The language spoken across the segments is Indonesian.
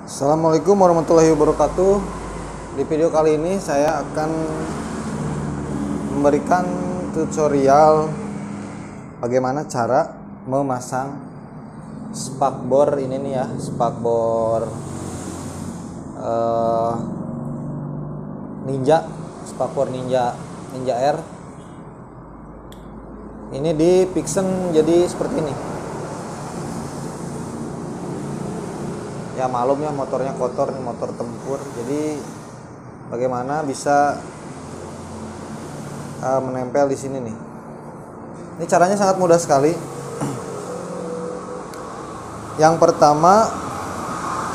Assalamualaikum warahmatullahi wabarakatuh. Di video kali ini saya akan memberikan tutorial bagaimana cara memasang spakbor ini nih ya, spakbor Ninja, spakbor Ninja R. Ini di Pixen jadi seperti ini. Ya malum ya, motornya kotor nih, motor tempur. Jadi bagaimana bisa menempel di sini nih. Ini caranya sangat mudah sekali. Yang pertama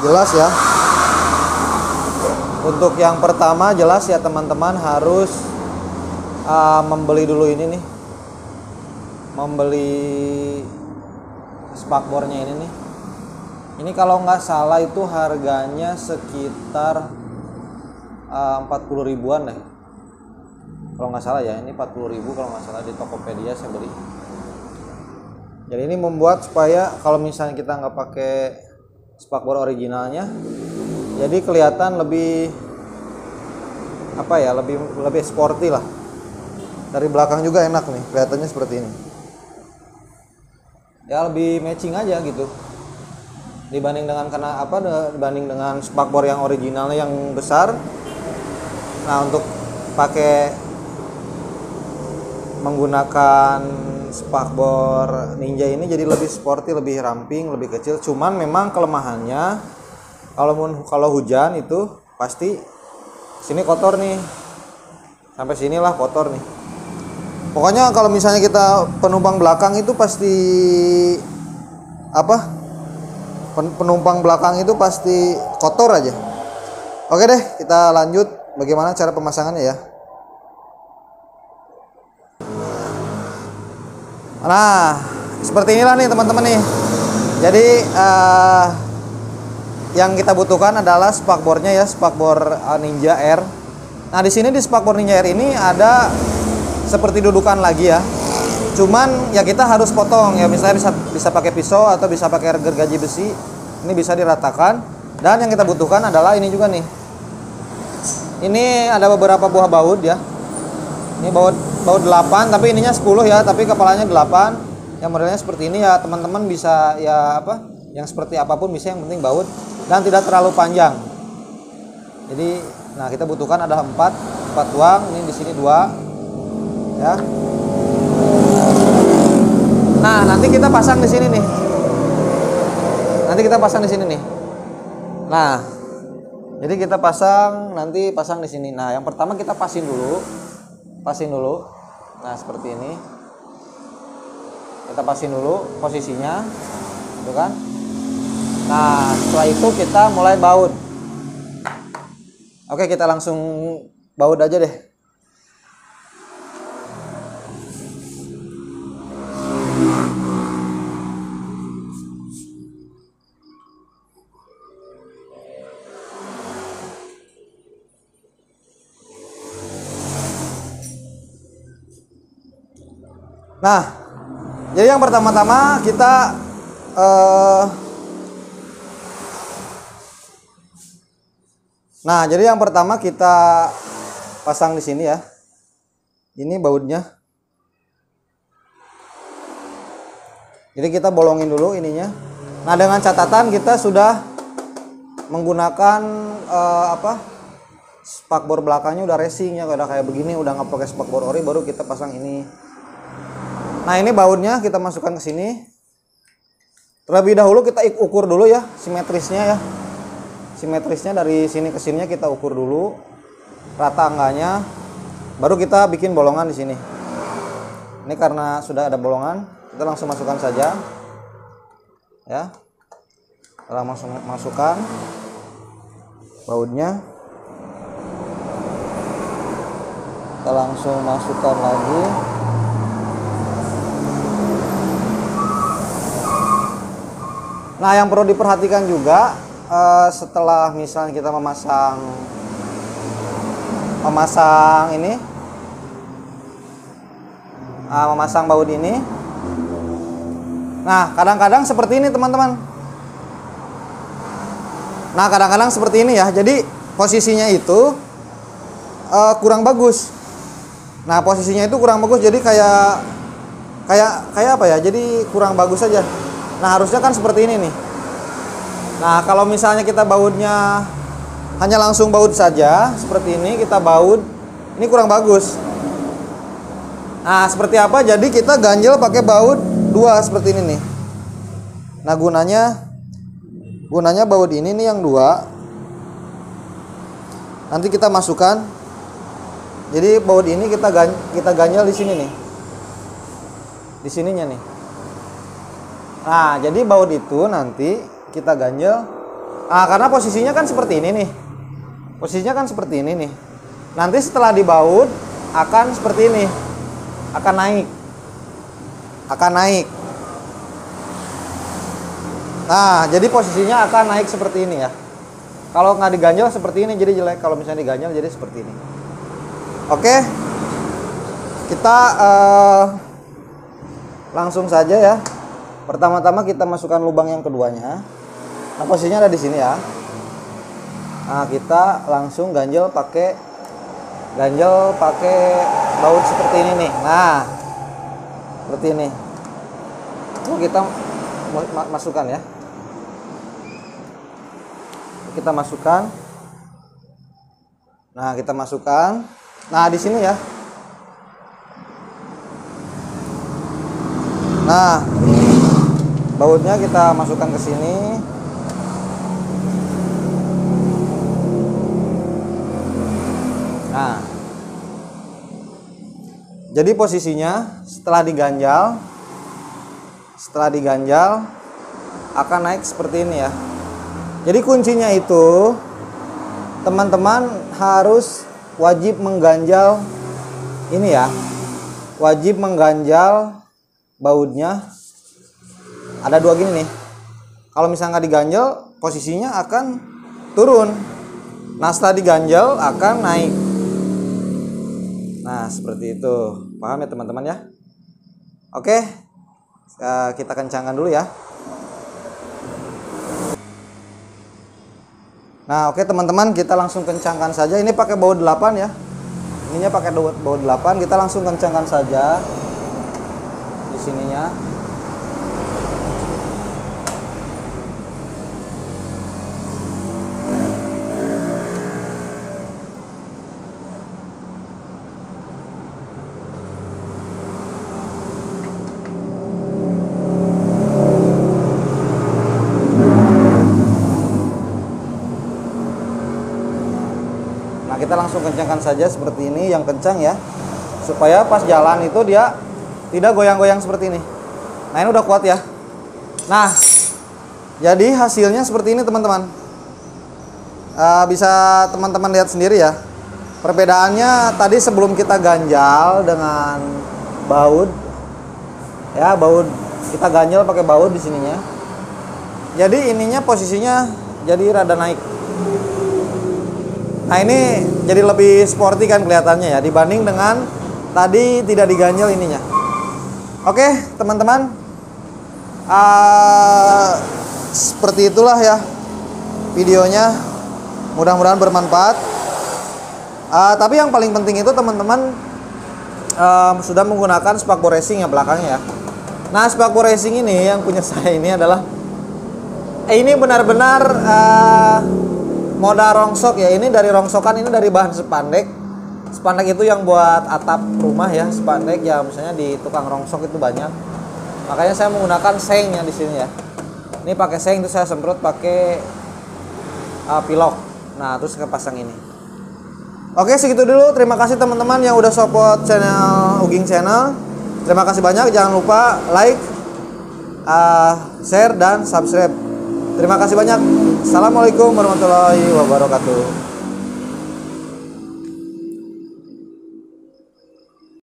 jelas ya. Untuk yang pertama jelas ya teman-teman harus membeli dulu ini nih. Membeli spakbornya ini nih. Ini kalau nggak salah itu harganya sekitar 40 ribuan deh. Kalau nggak salah ya, ini 40 ribu kalau nggak salah di Tokopedia saya beli. Jadi ini membuat supaya kalau misalnya kita nggak pakai spakbor originalnya, jadi kelihatan lebih apa ya, lebih sporty lah. Dari belakang juga enak nih, kelihatannya seperti ini. Ya lebih matching aja gitu. Dibanding dengan spakbor yang originalnya yang besar. Nah, untuk pakai menggunakan spakbor Ninja ini jadi lebih sporty, lebih ramping, lebih kecil. Cuman memang kelemahannya kalau hujan itu pasti sini kotor nih. Sampai sinilah kotor nih. Pokoknya kalau misalnya kita penumpang belakang itu pasti penumpang belakang itu pasti kotor aja. Oke deh, kita lanjut bagaimana cara pemasangannya ya. Nah, seperti inilah nih teman-teman nih. Jadi yang kita butuhkan adalah spakbornya ya, spakbor Ninja R. Nah, di sini di spakbor Ninja R ini ada seperti dudukan lagi ya. Cuman ya kita harus potong ya, misalnya bisa pakai pisau atau bisa pakai gergaji besi. Ini bisa diratakan. Dan yang kita butuhkan adalah ini juga nih. Ini ada beberapa buah baut ya. Ini baut 8 tapi ininya 10 ya, tapi kepalanya 8. Yang modelnya seperti ini ya, teman-teman bisa ya yang seperti apapun bisa, yang penting baut dan tidak terlalu panjang. Jadi nah kita butuhkan ada 4 tuang, ini di sini 2 ya. Nah, nanti kita pasang di sini nih. Nah, jadi kita nanti pasang di sini. Nah, yang pertama kita pasin dulu. Nah, seperti ini. Kita pasin dulu posisinya, gitu kan? Nah, setelah itu kita mulai baut. Oke, kita langsung baut aja deh. Nah, jadi yang pertama-tama kita pasang di sini ya. Ini bautnya. Jadi kita bolongin dulu ininya. Nah, dengan catatan kita sudah menggunakan spakbor belakangnya udah racing ya, udah kayak begini, udah nggak pakai spakbor ori, baru kita pasang ini. Nah, ini bautnya kita masukkan ke sini. Terlebih dahulu kita ukur dulu ya simetrisnya ya. Simetrisnya dari sini ke sininya kita ukur dulu rata enggaknya. Baru kita bikin bolongan di sini. Ini karena sudah ada bolongan, kita langsung masukkan saja. Ya. Setelah masukkan bautnya, kita langsung masukkan lagi. Nah, yang perlu diperhatikan juga setelah misalnya kita memasang baut ini. Nah, kadang-kadang seperti ini teman-teman. Nah, kadang-kadang seperti ini ya. Jadi posisinya itu kurang bagus. Nah, posisinya itu kurang bagus, jadi kayak apa ya? Jadi kurang bagus saja. Nah, harusnya kan seperti ini nih. Nah, kalau misalnya kita bautnya hanya langsung baut saja seperti ini, kita baut, ini kurang bagus. Nah, seperti apa? Jadi kita ganjel pakai baut 2 seperti ini nih. Nah, gunanya baut ini nih yang 2. Nanti kita masukkan. Jadi baut ini kita ganjel di sini nih. Di sininya nih. Nah, jadi baut itu nanti kita ganjel. Ah, karena posisinya kan seperti ini nih. Posisinya kan seperti ini nih. Nanti setelah dibaut akan seperti ini. Akan naik. Akan naik. Nah, jadi posisinya akan naik seperti ini ya. Kalau nggak diganjel seperti ini jadi jelek. Kalau misalnya diganjel jadi seperti ini. Oke. Kita langsung saja ya. Pertama-tama kita masukkan lubang yang keduanya. Nah, posisinya ada di sini ya. Nah, kita langsung ganjel pakai baut seperti ini nih. Nah, seperti ini. Kita masukkan ya. Kita masukkan. Nah, kita masukkan. Nah, di sini ya. Nah, bautnya kita masukkan ke sini. Nah, jadi posisinya setelah diganjal akan naik seperti ini ya. Jadi kuncinya itu teman-teman harus wajib mengganjal ini ya. Wajib mengganjal bautnya. Ada 2 gini nih. Kalau misalnya nggak diganjel, posisinya akan turun. Nah, setelah diganjel akan naik. Nah, seperti itu. Paham ya teman-teman ya? Oke. Kita kencangkan dulu ya. Nah, oke teman-teman, kita langsung kencangkan saja. Ini pakai baut 8 ya. Ininya pakai baut 8, kita langsung kencangkan saja di sininya. Nah, kita langsung kencangkan saja seperti ini, yang kencang ya, supaya pas jalan itu dia tidak goyang-goyang seperti ini. Nah, ini udah kuat ya. Nah, jadi hasilnya seperti ini teman-teman. Bisa teman-teman lihat sendiri ya. Perbedaannya tadi sebelum kita ganjal dengan baut ya, baut kita ganjal pakai baut di sininya. Jadi ininya posisinya jadi rada naik. Nah, ini jadi lebih sporty kan kelihatannya ya, dibanding dengan tadi tidak diganjel ininya. Oke teman-teman, seperti itulah ya videonya. Mudah-mudahan bermanfaat. Tapi yang paling penting itu teman-teman sudah menggunakan spakbor racing ya belakangnya ya. Nah, spakbor racing ini yang punya saya ini adalah ini benar-benar moda rongsok ya. Ini dari rongsokan, ini dari bahan spandek. Spandek itu yang buat atap rumah ya, spandek ya, misalnya di tukang rongsok itu banyak. Makanya saya menggunakan sengnya di sini ya. Ini pakai seng, itu saya semprot pakai pilok. Nah, terus kepasang ini. Oke, segitu dulu. Terima kasih teman-teman yang udah support channel Uging Channel. Terima kasih banyak. Jangan lupa like, share dan subscribe. Terima kasih banyak. Assalamualaikum warahmatullahi wabarakatuh.